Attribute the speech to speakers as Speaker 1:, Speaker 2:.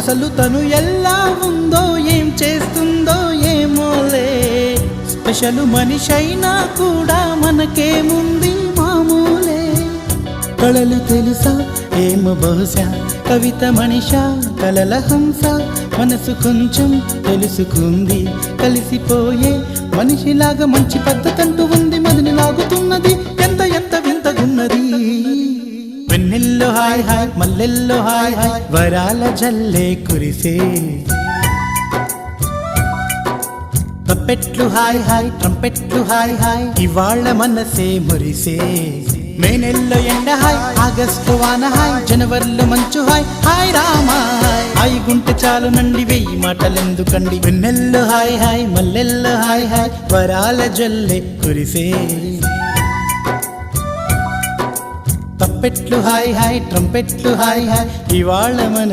Speaker 1: అసలు తను ఎలా ఉందో ఏం చేస్తుందో ఏమోలే, స్పెషల్ మనిషైనా కూడా మనకేముంది మామూలే. కళలు తెలుసా ఏమో బహుశా, కవిత మనిషా కలల హంస, మనసు కొంచెం తెలుసుకుంది కలిసిపోయే మనిషిలాగా, మంచి పద్ధతంటూ ఉంది మదిని లాగుతున్నది, ఎంత ఎంత వింతగున్నది. వెన్నెల్లో హాయ్ హాయ్ మల్లెల్లో హాయ్ హాయ్, వరాల జల్లే కురిసే. తప్పెట్లు హాయ్ హాయ్ ట్రంపెట్లు హాయ్ హాయ్, ఇవాళ్ళ మనసే మురిసే. మే నెలలో ఎండ హాయ్, ఆగస్టు వాన హాయ్, జనవరిలో మంచు హాయ్, హాయ్ రామా హాయ్ గుంటె చాలు నండి వెయ్యి మాటలెందుకండి. వెన్నెల్లో హాయ్ హాయ్ మల్లెల్లో హాయ్ హాయ్, వరాల జల్లే కురిసే. తప్పెట్లు హాయ్ హాయ్ ట్రంపెట్లు హాయ్ హాయ్, ఇవాళ మన